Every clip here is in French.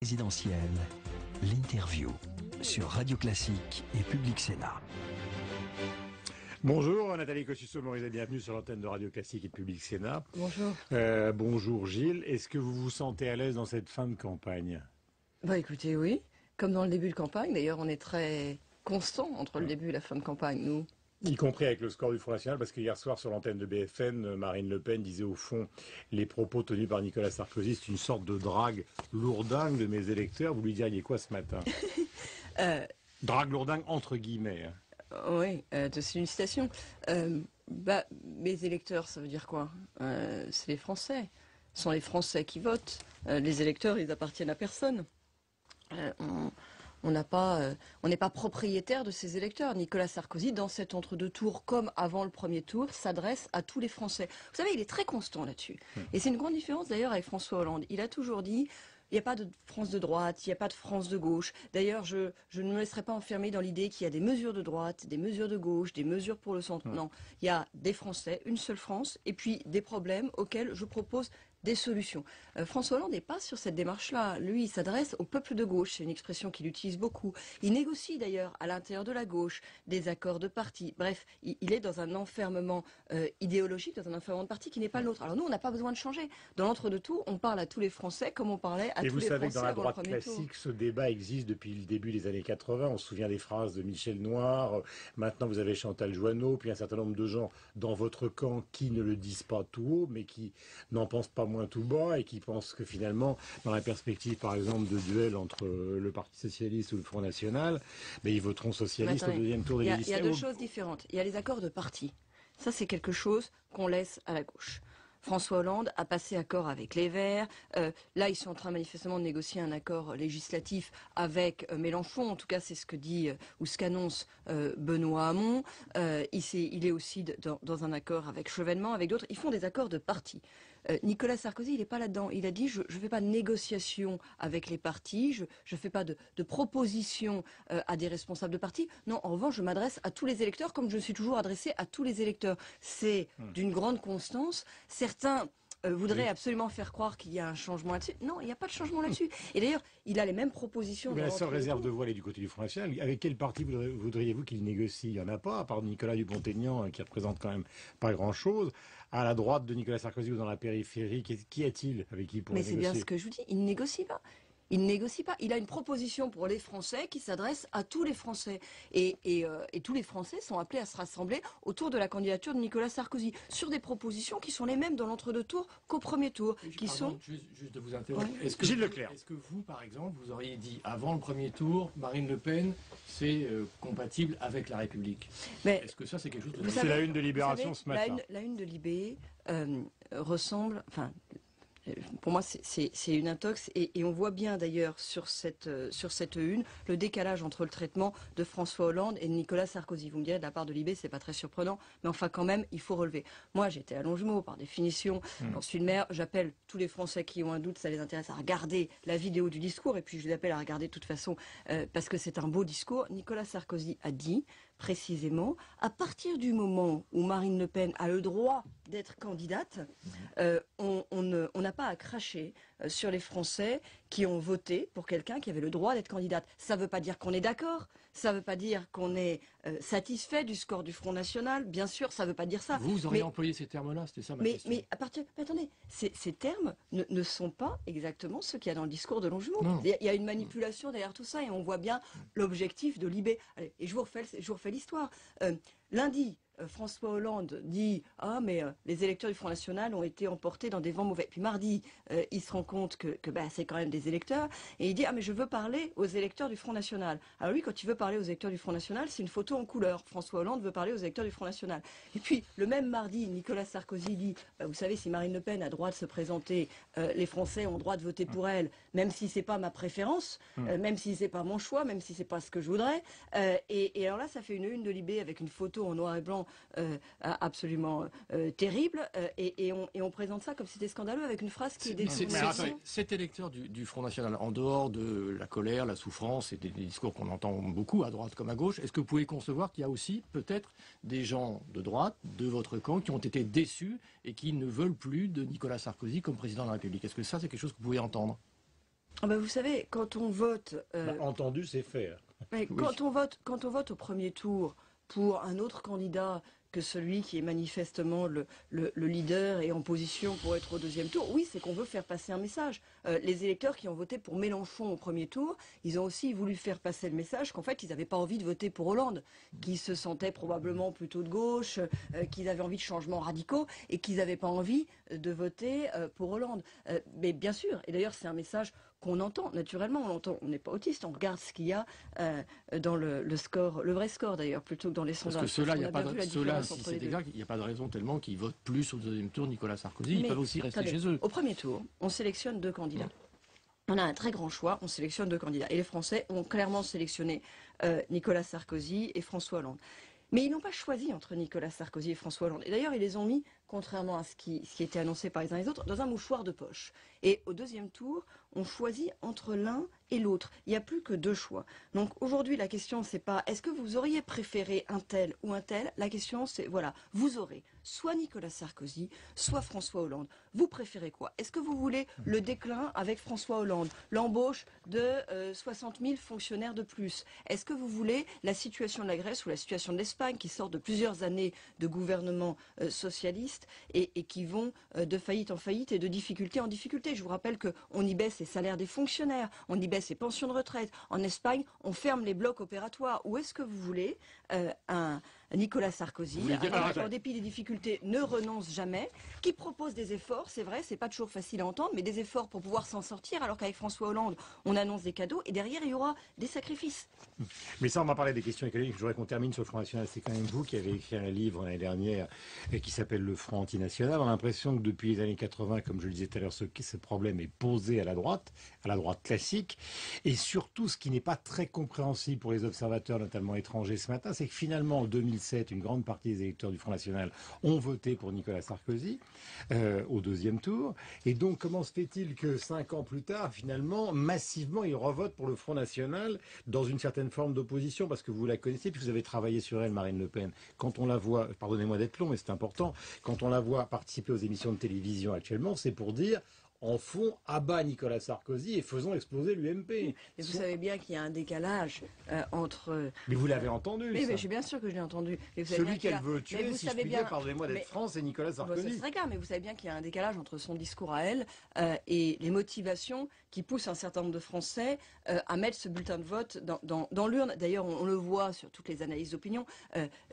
Présidentielle, l'interview sur Radio Classique et Public Sénat. Bonjour Nathalie Kosciusko-Morizet, bienvenue sur l'antenne de Radio Classique et de Public Sénat. Bonjour. Bonjour Gilles, est-ce que vous vous sentez à l'aise dans cette fin de campagne? Bah écoutez, oui, comme dans le début de campagne, d'ailleurs on est très constant entre le début et la fin de campagne, nous. Y compris avec le score du Front National, parce que hier soir sur l'antenne de BFM, Marine Le Pen disait au fond les propos tenus par Nicolas Sarkozy, c'est une sorte de drague lourdingue de mes électeurs. Vous lui diriez quoi ce matin? Drague lourdingue entre guillemets. Oui, c'est une citation. Mes électeurs, ça veut dire quoi? C'est les Français. Ce sont les Français qui votent. Les électeurs, ils appartiennent à personne. On n'est pas propriétaire de ces électeurs. Nicolas Sarkozy, dans cet entre-deux tours, comme avant le premier tour, s'adresse à tous les Français. Vous savez, il est très constant là-dessus. Et c'est une grande différence d'ailleurs avec François Hollande. Il a toujours dit, il n'y a pas de France de droite, il n'y a pas de France de gauche. D'ailleurs, je ne me laisserai pas enfermer dans l'idée qu'il y a des mesures de droite, des mesures de gauche, des mesures pour le centre. Non, il y a des Français, une seule France, et puis des problèmes auxquels je propose des solutions. François Hollande n'est pas sur cette démarche-là. Lui, il s'adresse au peuple de gauche. C'est une expression qu'il utilise beaucoup. Il négocie d'ailleurs à l'intérieur de la gauche des accords de parti. Bref, il est dans un enfermement idéologique, dans un enfermement de parti qui n'est pas le nôtre. Alors nous, on n'a pas besoin de changer. Dans l'entre-deux tours, on parle à tous les Français comme on parlait à tous les Français. Et vous savez que dans la droite classique, ce débat existe depuis le début des années 80. On se souvient des phrases de Michel Noir. Maintenant, vous avez Chantal Joanneau, puis un certain nombre de gens dans votre camp qui ne le disent pas tout haut, mais qui n'en pensent pas moins tout bas et qui pensent que finalement, dans la perspective, par exemple, de duel entre le Parti Socialiste ou le Front National, ils voteront socialiste au deuxième tour des législatives. Il y a deux choses différentes. Il y a les accords de parti. Ça, c'est quelque chose qu'on laisse à la gauche. François Hollande a passé accord avec les Verts. Là, ils sont en train manifestement de négocier un accord législatif avec Mélenchon. En tout cas, c'est ce que dit ou ce qu'annonce Benoît Hamon. Il est aussi dans un accord avec Chevènement, avec d'autres. Ils font des accords de parti. Nicolas Sarkozy, il n'est pas là-dedans. Il a dit, je ne fais pas de négociation avec les partis, je ne fais pas de proposition à des responsables de partis. Non, en revanche, je m'adresse à tous les électeurs comme je me suis toujours adressé à tous les électeurs. C'est d'une grande constance. Certains voudraient absolument faire croire qu'il y a un changement là-dessus. Non, il n'y a pas de changement là-dessus. Et d'ailleurs, il a les mêmes propositions. Mais la seule réserve de voix est du côté du Front National. Avec quel parti voudriez-vous qu'il négocie? Il n'y en a pas, à part Nicolas Dupont-Aignan, qui représente quand même pas grand-chose. À la droite de Nicolas Sarkozy ou dans la périphérie, qui a-t-il avec qui il pourrait négocier? Mais c'est bien ce que je vous dis, il ne négocie pas. Il ne négocie pas. Il a une proposition pour les Français qui s'adresse à tous les Français. Et tous les Français sont appelés à se rassembler autour de la candidature de Nicolas Sarkozy sur des propositions qui sont les mêmes dans l'entre-deux tours qu'au premier tour. Juste de vous interrompre. Ouais. Gilles Leclerc. Est-ce que vous, par exemple, vous auriez dit avant le premier tour, Marine Le Pen, c'est compatible avec la République? Est-ce que ça, c'est quelque chose de... C'est la une de Libération ce matin. La une de Libé ressemble... Enfin, pour moi, c'est une intox et on voit bien d'ailleurs sur cette une le décalage entre le traitement de François Hollande et de Nicolas Sarkozy. Vous me direz de la part de Libé, c'est pas très surprenant, mais enfin quand même, il faut relever. Moi, j'étais à Longjumeau par définition, j'en suis le maire. J'appelle tous les Français qui ont un doute, ça les intéresse, à regarder la vidéo du discours et puis je les appelle à regarder de toute façon parce que c'est un beau discours. Nicolas Sarkozy a dit précisément, à partir du moment où Marine Le Pen a le droit d'être candidate, on n'a pas à cracher sur les Français qui ont voté pour quelqu'un qui avait le droit d'être candidate. Ça ne veut pas dire qu'on est d'accord, ça ne veut pas dire qu'on est satisfait du score du Front National, bien sûr, ça ne veut pas dire ça. Vous auriez employé ces termes-là, c'était ça ma question. Mais attendez, ces termes ne sont pas exactement ceux qu'il y a dans le discours de Longjumeau. Il y a une manipulation derrière tout ça et on voit bien l'objectif de Libé. Allez, et je vous refais l'histoire. Lundi, François Hollande dit « Ah, mais les électeurs du Front National ont été emportés dans des vents mauvais. » Puis mardi, il se rend compte que c'est quand même des électeurs. Et il dit « Ah, mais je veux parler aux électeurs du Front National. » Alors lui, quand il veut parler aux électeurs du Front National, c'est une photo en couleur. François Hollande veut parler aux électeurs du Front National. Et puis, le même mardi, Nicolas Sarkozy dit « Vous savez, si Marine Le Pen a droit de se présenter, les Français ont droit de voter pour elle, même si c'est pas ma préférence, même si c'est pas mon choix, même si c'est pas ce que je voudrais. » Et alors là, ça fait une de Libé avec une photo en noir et blanc absolument terrible et on présente ça comme si c'était scandaleux avec une phrase qui est détournée. Cet électeur du Front National, en dehors de la colère, la souffrance et des discours qu'on entend beaucoup à droite comme à gauche, est-ce que vous pouvez concevoir qu'il y a aussi peut-être des gens de droite, de votre camp, qui ont été déçus et qui ne veulent plus de Nicolas Sarkozy comme président de la République? Est-ce que ça, c'est quelque chose que vous pouvez entendre? Ah ben, vous savez, quand on vote... Entendu, c'est fait. Mais quand on vote au premier tour pour un autre candidat que celui qui est manifestement le leader et en position pour être au deuxième tour, oui, c'est qu'on veut faire passer un message. Les électeurs qui ont voté pour Mélenchon au premier tour, ils ont aussi voulu faire passer le message qu'en fait, ils n'avaient pas envie de voter pour Hollande, qu'ils se sentaient probablement plutôt de gauche, qu'ils avaient envie de changements radicaux et qu'ils n'avaient pas envie de voter pour Hollande. Mais bien sûr, et d'ailleurs, c'est un message qu'on entend, naturellement, on l'entend, on n'est pas autiste, on regarde ce qu'il y a dans le score, le vrai score d'ailleurs, plutôt que dans les sondages. Parce que ceux-là, si c'est exact, il n'y a pas de raison tellement qu'ils votent plus au deuxième tour Nicolas Sarkozy, ils peuvent aussi rester chez eux. Au premier tour, on sélectionne 2 candidats. On a un très grand choix, on sélectionne 2 candidats. Et les Français ont clairement sélectionné Nicolas Sarkozy et François Hollande. Mais ils n'ont pas choisi entre Nicolas Sarkozy et François Hollande. Et d'ailleurs, ils les ont mis, contrairement à ce qui était annoncé par les uns et les autres, dans un mouchoir de poche. Et au deuxième tour, on choisit entre l'un et l'autre. Il n'y a plus que 2 choix. Donc aujourd'hui, la question, c'est pas est-ce que vous auriez préféré un tel ou un tel. La question, c'est voilà, vous aurez soit Nicolas Sarkozy, soit François Hollande. Vous préférez quoi? Est-ce que vous voulez le déclin avec François Hollande, l'embauche de 60 000 fonctionnaires de plus? Est-ce que vous voulez la situation de la Grèce ou la situation de l'Espagne qui sort de plusieurs années de gouvernement socialiste et qui vont de faillite en faillite et de difficulté en difficulté? Je vous rappelle qu'on y baisse les salaires des fonctionnaires, on y baisse les pensions de retraite. En Espagne, on ferme les blocs opératoires. Où est-ce que vous voulez un Nicolas Sarkozy, qui, en dépit des difficultés, ne renonce jamais, qui propose des efforts, c'est vrai, c'est pas toujours facile à entendre, mais des efforts pour pouvoir s'en sortir, alors qu'avec François Hollande, on annonce des cadeaux, et derrière, il y aura des sacrifices. Mais ça, on va parler des questions économiques. Je voudrais qu'on termine sur le Front National. C'est quand même vous qui avez écrit un livre l'année dernière qui s'appelle Le Front Antinational. On a l'impression que depuis les années 80, comme je le disais tout à l'heure, ce problème est posé à la droite classique. Et surtout, ce qui n'est pas très compréhensible pour les observateurs, notamment étrangers ce matin, c'est que finalement, en 2007, une grande partie des électeurs du Front National ont voté pour Nicolas Sarkozy au deuxième tour. Et donc, comment se fait-il que 5 ans plus tard, finalement, massivement, ils revotent pour le Front National dans une certaine forme d'opposition? Parce que vous la connaissez, puis vous avez travaillé sur elle, Marine Le Pen. Quand on la voit, pardonnez-moi d'être long, mais c'est important, quand on la voit participer aux émissions de télévision actuellement, c'est pour dire... en fond, à bas Nicolas Sarkozy et faisons exploser l'UMP. Et vous savez bien qu'il y a un décalage entre... Mais vous l'avez entendu, oui, ça. mais bien sûr que je l'ai entendu. Celui qu'elle veut tuer, si je puis dire, pardonnez-moi d'être franc, c'est Nicolas Sarkozy. C'est très clair, mais vous savez bien qu'il y a un décalage entre son discours à elle et les motivations qui poussent un certain nombre de Français à mettre ce bulletin de vote dans l'urne. D'ailleurs, on le voit sur toutes les analyses d'opinion.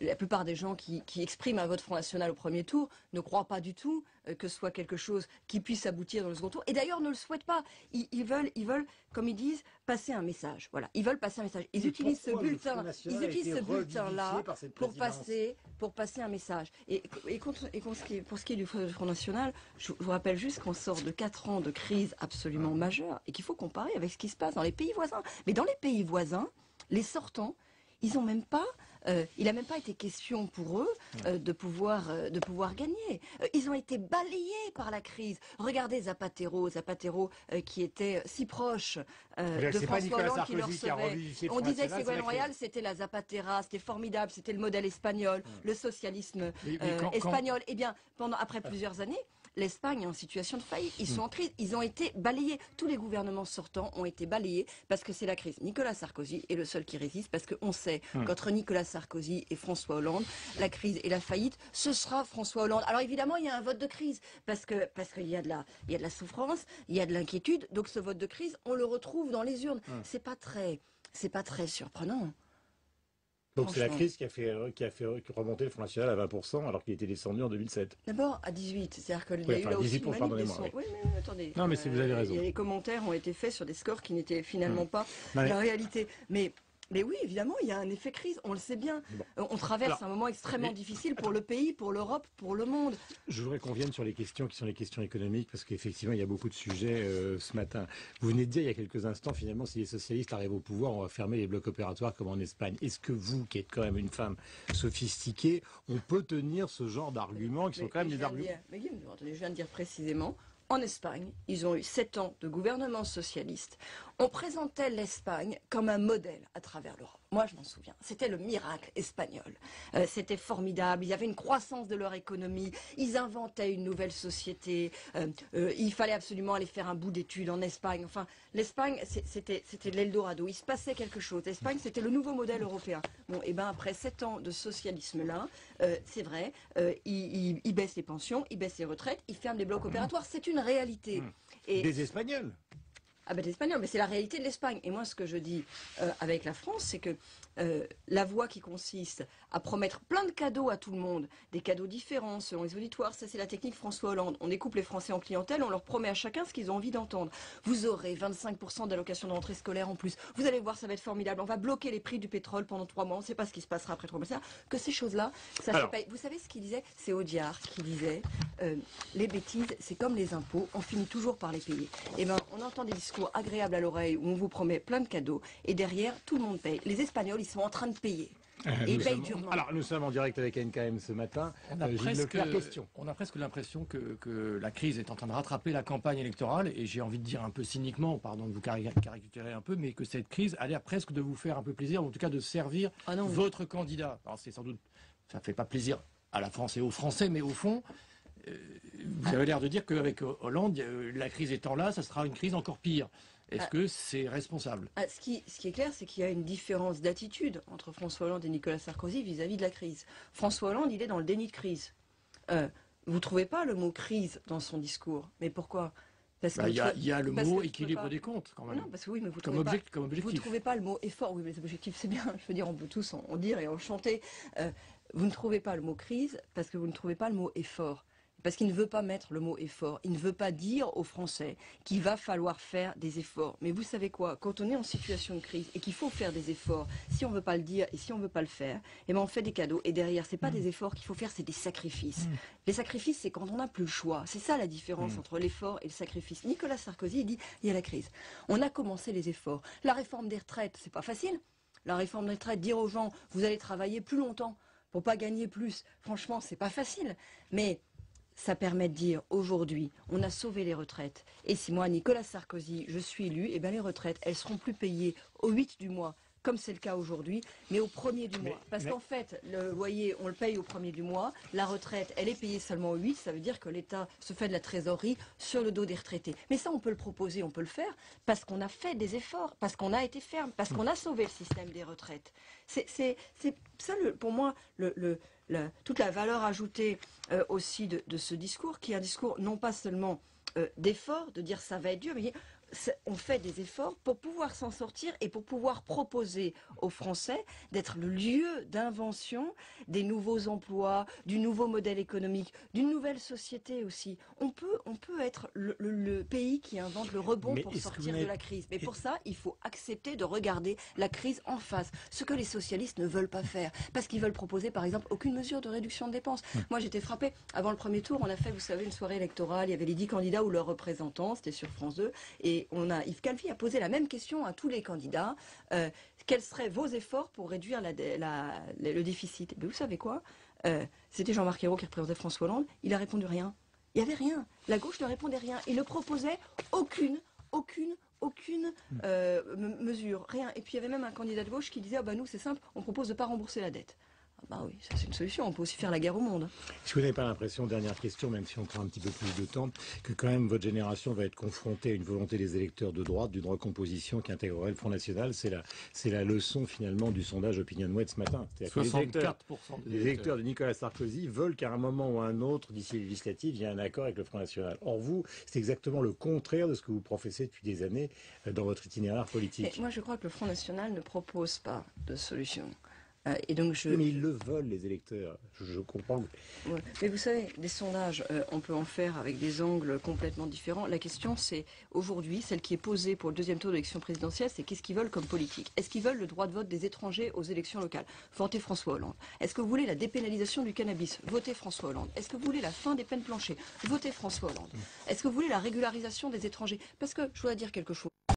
La plupart des gens qui expriment un vote Front National au premier tour ne croient pas du tout que ce soit quelque chose qui puisse aboutir dans le second tour. Et d'ailleurs, ne le souhaitent pas. Ils veulent, comme ils disent, passer un message. Voilà, ils veulent passer un message. Ils utilisent ce bulletin-là pour passer un message. Pour ce qui est du Front National, je vous rappelle juste qu'on sort de 4 ans de crise absolument majeure et qu'il faut comparer avec ce qui se passe dans les pays voisins. Mais dans les pays voisins, les sortants, ils ont même pas... il n'a même pas été question pour eux de pouvoir gagner. Ils ont été balayés par la crise. Regardez Zapatero qui était si proche de François Hollande qui le recevait. On disait que Ségolène Royal, c'était la Zapatera, c'était formidable, c'était le modèle espagnol, le socialisme espagnol. Eh bien, après plusieurs années, l'Espagne est en situation de faillite. Ils sont en crise. Ils ont été balayés. Tous les gouvernements sortants ont été balayés parce que c'est la crise. Nicolas Sarkozy est le seul qui résiste parce qu'on sait qu'entre Nicolas Sarkozy et François Hollande, la crise et la faillite, ce sera François Hollande. Alors évidemment, il y a un vote de crise parce qu'il y a de la souffrance, il y a de l'inquiétude. Donc ce vote de crise, on le retrouve dans les urnes. C'est pas très surprenant. Donc c'est la crise qui a fait remonter le Front National à 20% alors qu'il était descendu en 2007. D'abord à 18, c'est-à-dire qu'il y a eu là aussi une manip des... Oui, mais attendez. Non, mais vous avez raison. Les commentaires ont été faits sur des scores qui n'étaient finalement pas la réalité. Mais oui, évidemment, il y a un effet crise, on le sait bien. Bon. On traverse un moment extrêmement difficile pour le pays, pour l'Europe, pour le monde. Je voudrais qu'on vienne sur les questions qui sont les questions économiques, parce qu'effectivement, il y a beaucoup de sujets ce matin. Vous venez de dire il y a quelques instants, finalement, si les socialistes arrivent au pouvoir, on va fermer les blocs opératoires comme en Espagne. Est-ce que vous, qui êtes quand même une femme sophistiquée, on peut tenir ce genre d'arguments qui sont quand même des arguments... Mais Guillaume, attendez, je viens de dire précisément... En Espagne, ils ont eu 7 ans de gouvernement socialiste. On présentait l'Espagne comme un modèle à travers l'Europe. Moi, je m'en souviens. C'était le miracle espagnol. C'était formidable. Ils avaient une croissance de leur économie. Ils inventaient une nouvelle société. Il fallait absolument aller faire un bout d'études en Espagne. Enfin, l'Espagne, c'était l'Eldorado. Il se passait quelque chose. L'Espagne, c'était le nouveau modèle européen. Bon, et ben après 7 ans de socialisme-là, c'est vrai, ils baissent les pensions, ils baissent les retraites, ils ferment les blocs opératoires. C'est une réalité. Et Des Espagnols. ah ben l'Espagnol, mais c'est la réalité de l'Espagne. Et moi, ce que je dis avec la France, c'est que la voie qui consiste à promettre plein de cadeaux à tout le monde, des cadeaux différents selon les auditoires, ça c'est la technique François Hollande. On découpe les Français en clientèle, on leur promet à chacun ce qu'ils ont envie d'entendre. Vous aurez 25% d'allocation de rentrée scolaire en plus. Vous allez voir, ça va être formidable. On va bloquer les prix du pétrole pendant 3 mois. On ne sait pas ce qui se passera après 3 mois. Que ces choses-là, ça fait pas... Vous savez ce qu'il disait? C'est Audiard qui disait les bêtises, c'est comme les impôts, on finit toujours par les payer. Et ben, on entend des discours agréables à l'oreille où on vous promet plein de cadeaux et derrière, tout le monde paye. Les Espagnols, ils sont en train de payer. Et ils payent durement. Alors, nous sommes en direct avec NKM ce matin. On a presque l'impression que la crise est en train de rattraper la campagne électorale, et j'ai envie de dire un peu cyniquement, pardon de vous caricaturer un peu, mais que cette crise a l'air presque de vous faire un peu plaisir, ou en tout cas de servir votre candidat. Alors c'est sans doute, ça ne fait pas plaisir à la France et aux Français, mais au fond, vous avez l'air de dire qu'avec Hollande, la crise étant là, ça sera une crise encore pire. Est-ce que c'est responsable? Ce qui est clair, c'est qu'il y a une différence d'attitude entre François Hollande et Nicolas Sarkozy vis-à-vis de la crise. François Hollande, il est dans le déni de crise. Vous ne trouvez pas le mot crise dans son discours? Mais pourquoi? Parce qu'il y a le mot équilibre des comptes, quand même. Non, parce que oui, mais vous comme objectif. Vous ne trouvez pas le mot effort? Oui, mais l'objectif, c'est bien. Je veux dire, on peut tous en dire et en chanter. Vous ne trouvez pas le mot crise parce que vous ne trouvez pas le mot effort. Parce qu'il ne veut pas mettre le mot effort. Il ne veut pas dire aux Français qu'il va falloir faire des efforts. Mais vous savez quoi? Quand on est en situation de crise et qu'il faut faire des efforts, si on ne veut pas le dire et si on ne veut pas le faire, eh ben on fait des cadeaux. Et derrière, c'est pas des efforts qu'il faut faire, c'est des sacrifices. Les sacrifices, c'est quand on n'a plus le choix. C'est ça la différence entre l'effort et le sacrifice. Nicolas Sarkozy, il dit, il y a la crise. On a commencé les efforts. La réforme des retraites, c'est pas facile. La réforme des retraites, dire aux gens, vous allez travailler plus longtemps pour pas gagner plus. Franchement, c'est pas facile. Mais ça permet de dire, aujourd'hui, on a sauvé les retraites. Et si moi, Nicolas Sarkozy, je suis élu, eh bien les retraites, elles seront plus payées au 8 du mois, comme c'est le cas aujourd'hui, mais au 1er du mois. Parce qu'en fait, le loyer, on le paye au 1er du mois. La retraite, elle est payée seulement au 8. Ça veut dire que l'État se fait de la trésorerie sur le dos des retraités. Mais ça, on peut le proposer, on peut le faire, parce qu'on a fait des efforts, parce qu'on a été ferme, parce qu'on a sauvé le système des retraites. C'est ça, pour moi, toute la valeur ajoutée aussi de ce discours, qui est un discours non pas seulement d'effort, de dire ça va être dur, mais on fait des efforts pour pouvoir s'en sortir et pour pouvoir proposer aux Français d'être le lieu d'invention des nouveaux emplois, du nouveau modèle économique, d'une nouvelle société aussi. On peut être le pays qui invente le rebond pour sortir de la crise. Mais pour ça, il faut accepter de regarder la crise en face. Ce que les socialistes ne veulent pas faire. Parce qu'ils veulent proposer, par exemple, aucune mesure de réduction de dépenses. Moi, j'étais frappée. Avant le premier tour, on a fait, vous savez, une soirée électorale. Il y avait les 10 candidats ou leurs représentants. C'était sur France 2. Et Yves Calvi a posé la même question à tous les candidats. Quels seraient vos efforts pour réduire le déficit? Mais vous savez quoi? C'était Jean-Marc Ayrault qui représentait François Hollande. Il a répondu rien. Il n'y avait rien. La gauche ne répondait rien. Il ne proposait aucune mesure. Rien. Et puis il y avait même un candidat de gauche qui disait nous c'est simple, on propose de ne pas rembourser la dette. Bah oui, ça c'est une solution, on peut aussi faire la guerre au monde. Est-ce que vous n'avez pas l'impression, dernière question, même si on prend un petit peu plus de temps, que quand même votre génération va être confrontée à une volonté des électeurs de droite, d'une recomposition qui intégrerait le Front National? C'est la leçon finalement du sondage Opinionway de ce matin. 64% des électeurs de Nicolas Sarkozy veulent qu'à un moment ou à un autre, d'ici les législatives, il y ait un accord avec le Front National. Or vous, c'est exactement le contraire de ce que vous professez depuis des années dans votre itinéraire politique. Et moi je crois que le Front National ne propose pas de solution. Mais ils le veulent, les électeurs. Je comprends. Ouais. Mais vous savez, des sondages, on peut en faire avec des angles complètement différents. La question, c'est aujourd'hui, celle qui est posée pour le deuxième tour de l'élection présidentielle, c'est qu'est-ce qu'ils veulent comme politique? Est-ce qu'ils veulent le droit de vote des étrangers aux élections locales? Votez François Hollande. Est-ce que vous voulez la dépénalisation du cannabis? Votez François Hollande. Est-ce que vous voulez la fin des peines planchers? Votez François Hollande. Est-ce que vous voulez la régularisation des étrangers? Parce que, je voudrais dire quelque chose.